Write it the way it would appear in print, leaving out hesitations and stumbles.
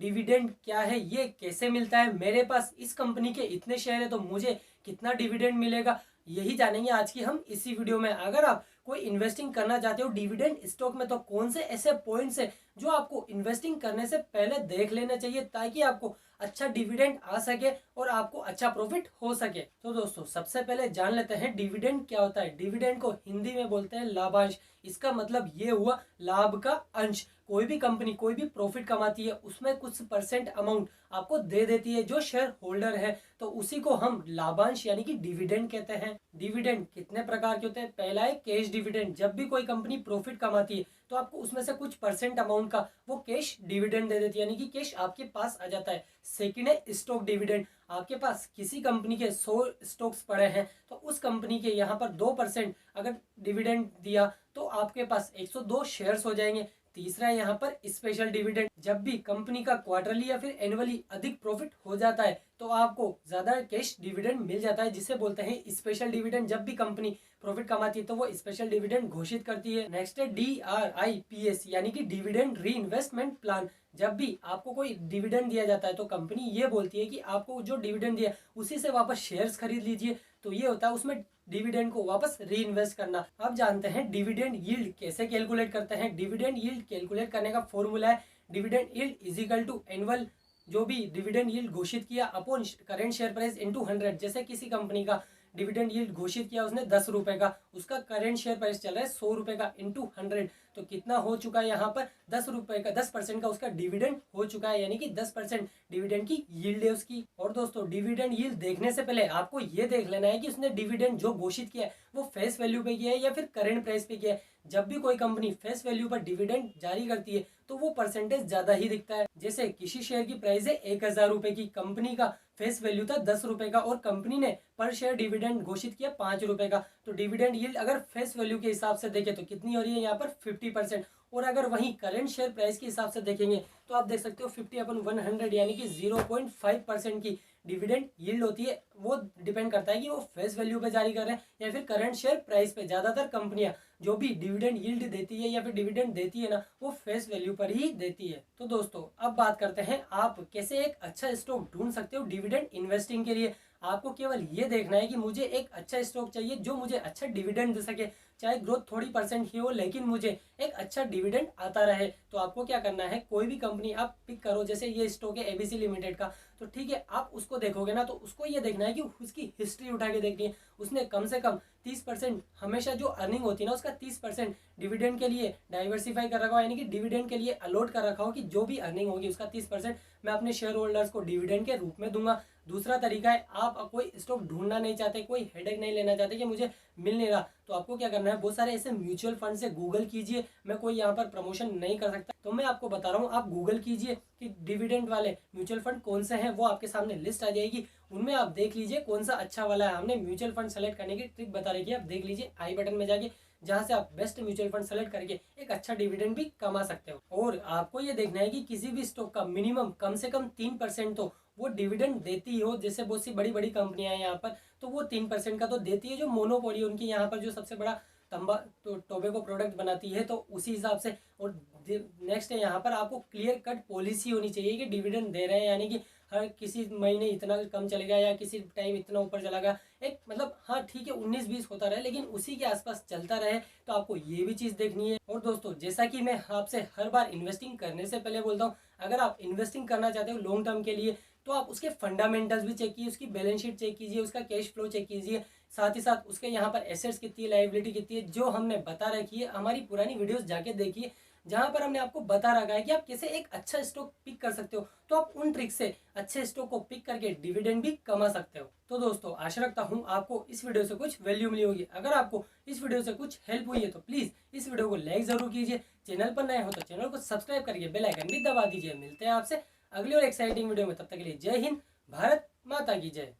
Dividend क्या है, ये कैसे मिलता है, मेरे पास इस कंपनी के इतने शेयर है तो मुझे कितना डिविडेंड मिलेगा, यही जानेंगे आज की हम इसी वीडियो में। अगर आप कोई इन्वेस्टिंग करना चाहते हो डिविडेंड स्टॉक में तो कौन से ऐसे पॉइंट्स है जो आपको इन्वेस्टिंग करने से पहले देख लेना चाहिए ताकि आपको अच्छा डिविडेंड आ सके और आपको अच्छा प्रॉफिट हो सके। तो दोस्तों सबसे पहले जान लेते हैं डिविडेंड क्या होता है। डिविडेंड को हिंदी में बोलते हैं लाभांश। इसका मतलब ये हुआ लाभ का अंश। कोई भी कंपनी कोई भी प्रॉफिट कमाती है उसमें कुछ परसेंट अमाउंट आपको दे देती है जो शेयर होल्डर है, तो उसी को हम लाभांश यानी कि डिविडेंड कहते हैं। डिविडेंड कितने प्रकार के होते हैं। पहला है कैश डिविडेंड। जब भी कोई कंपनी प्रॉफिट कमाती है तो आपको उसमें से कुछ परसेंट अमाउंट का वो कैश डिविडेंड दे देती है, यानी कि कैश आपके पास आ जाता है। सेकंड है स्टॉक डिविडेंड। आपके पास किसी कंपनी के 100 स्टॉक्स पड़े हैं तो उस कंपनी के यहाँ पर 2% अगर डिविडेंड दिया तो आपके पास 102 शेयर्स हो जाएंगे। तीसरा है यहाँ पर स्पेशल डिविडेंड। जब भी कंपनी का क्वार्टरली या फिर एनुअली अधिक प्रॉफिट हो जाता है तो आपको ज्यादा कैश डिविडेंड मिल जाता है, जिसे बोलते हैं स्पेशल डिविडेंड। जब भी कंपनी प्रॉफिट कमाती है तो वो स्पेशल डिविडेंड घोषित करती है। नेक्स्ट है DRIPS यानी कि डिविडेंड री इन्वेस्टमेंट प्लान। जब भी आपको कोई डिविडेंड दिया जाता है तो कंपनी ये बोलती है कि आपको जो डिविडेंड दिया उसी से वापस शेयर्स खरीद लीजिए, तो ये होता है उसमें डिविडेंड को वापस री इन्वेस्ट करना। अब जानते हैं डिविडेंड यील्ड कैसे कैलकुलेट करते हैं। डिविडेंड यील्ड कैलकुलेट करने का फॉर्मूला है dividend yield is equal to annual जो भी डिविडेंड यील्ड घोषित किया upon current share price into 100। जैसे किसी कंपनी का डिविडेंड यील्ड घोषित किया उसने 10 रुपए का, उसका करेंट शेयर प्राइस चल रहा है 100 रुपए का, इंटू 100 तो कितना हो चुका है यहाँ पर 10 रुपए का 10% का उसका डिविडेंड हो चुका है, यानी कि 10% डिविडेंड की यील्ड है उसकी। और दोस्तों डिविडेंड यील्ड देखने से पहले आपको ये देख लेना है कि उसने डिविडेंड जो घोषित किया है वो फेस वैल्यू पे किया है या फिर करेंट प्राइस पे किया है। जब भी कोई कंपनी फेस वैल्यू पर डिविडेंड जारी करती है तो वो परसेंटेज ज्यादा ही दिखता है। जैसे किसी शेयर की प्राइस है 1000 रुपए की, कंपनी का फेस वैल्यू था 10 रुपए का और कंपनी ने पर शेयर डिविडेंड घोषित किया 5 रुपए का, तो डिविडेंड यील्ड अगर फेस वैल्यू के हिसाब से देखें तो कितनी हो रही है यहाँ पर 50%। और अगर वहीं करेंट शेयर प्राइस के हिसाब से देखेंगे तो आप देख सकते हो 50/100 यानी कि 0.5% की डिविडेंड यील्ड होती है। वो डिपेंड करता है कि वो फेस वैल्यू पे जारी कर रहे हैं या फिर करंट शेयर प्राइस पे। ज्यादातर कंपनियां जो भी डिविडेंड यील्ड देती है या फिर डिविडेंड देती है ना वो फेस वैल्यू पर ही देती है। तो दोस्तों अब बात करते हैं आप कैसे एक अच्छा स्टॉक ढूंढ सकते हो डिविडेंड इन्वेस्टिंग के लिए। आपको केवल ये देखना है कि मुझे एक अच्छा स्टॉक चाहिए जो मुझे अच्छा डिविडेंड दे सके, चाहे ग्रोथ थोड़ी परसेंट ही हो लेकिन मुझे एक अच्छा डिविडेंड आता रहे। तो आपको क्या करना है, कोई भी कंपनी आप पिक करो, जैसे ये स्टॉक है ABC लिमिटेड का, तो ठीक है आप उसको देखोगे ना तो उसको ये देखना है कि उसकी हिस्ट्री उठा के देखनी है। उसने कम से कम 30% हमेशा जो अर्निंग होती है ना उसका 30% डिविडेंड के लिए डाइवर्सिफाई कर रखा हो, यानी कि डिविडेंड के लिए अलॉट कर रखा हो कि जो भी अर्निंग होगी उसका 30% मैं अपने शेयर होल्डर्स को डिविडेंड के रूप में दूंगा। दूसरा तरीका है आप कोई स्टॉक ढूंढना नहीं चाहते, कोई हेडेक नहीं लेना चाहते कि मुझे मिल नहीं रहा, तो आपको क्या करना है, बहुत सारे ऐसे म्यूचुअल फंड से गूगल कीजिए। मैं कोई यहाँ पर प्रमोशन नहीं कर सकता तो मैं आपको बता रहा हूँ, आप गूगल कीजिए कि डिविडेंड वाले म्यूचुअल फंड कौन से हैं, वो आपके सामने लिस्ट आ जाएगी। उनमें आप देख लीजिए कौन सा अच्छा वाला है। हमने म्यूचुअल फंड सेलेक्ट करने की ट्रिक बता रही है, आप देख लीजिए आई बटन में जाके, जहां से आप बेस्ट म्यूचुअल फंड सेलेक्ट करके एक अच्छा डिविडेंड भी कमा सकते हो। और आपको ये देखना है कि किसी भी स्टॉक का मिनिमम कम से कम 3% तो वो डिविडेंड देती हो। जैसे बहुत सी बड़ी बड़ी कंपनियां हैं यहाँ पर तो वो 3% का तो देती है, जो मोनोपोली उनकी यहाँ पर जो सबसे बड़ा तंबा तो टोबैको प्रोडक्ट बनाती है, तो उसी हिसाब से। और नेक्स्ट है यहाँ पर आपको क्लियर कट पॉलिसी होनी चाहिए कि डिविडेंड दे रहे हैं, यानी कि हर किसी महीने इतना कम चलेगा या किसी टाइम इतना ऊपर चला गया, एक मतलब हाँ ठीक है 19-20 होता रहे लेकिन उसी के आसपास चलता रहे, तो आपको ये भी चीज देखनी है। और दोस्तों जैसा कि मैं आपसे हर बार इन्वेस्टिंग करने से पहले बोलता हूँ, अगर आप इन्वेस्टिंग करना चाहते हो लॉन्ग टर्म के लिए तो आप उसके फंडामेंटल्स भी चेक कीजिए, उसकी बैलेंस शीट चेक कीजिए, उसका कैश फ्लो चेक कीजिए, साथ ही साथ उसके यहाँ पर एसेट्स कितनी है, लायबिलिटी कितनी है, जो हमने बता रखी है। हमारी पुरानी वीडियोस जाके देखिए जहां पर हमने आपको बता रखा है कि आप कैसे एक अच्छा स्टॉक पिक कर सकते हो, तो आप उन ट्रिक से अच्छे स्टॉक को पिक करके डिविडेंड भी कमा सकते हो। तो दोस्तों आशा रखता हूँ आपको इस वीडियो से कुछ वैल्यू मिली होगी। अगर आपको इस वीडियो से कुछ हेल्प हुई है तो प्लीज इस वीडियो को लाइक जरूर कीजिए, चैनल पर नए हो तो चैनल को सब्सक्राइब करके बेल आइकन भी दबा दीजिए। मिलते हैं आपसे अगली और एक्साइटिंग वीडियो में, तब तक के लिए जय हिंद, भारत माता की जय।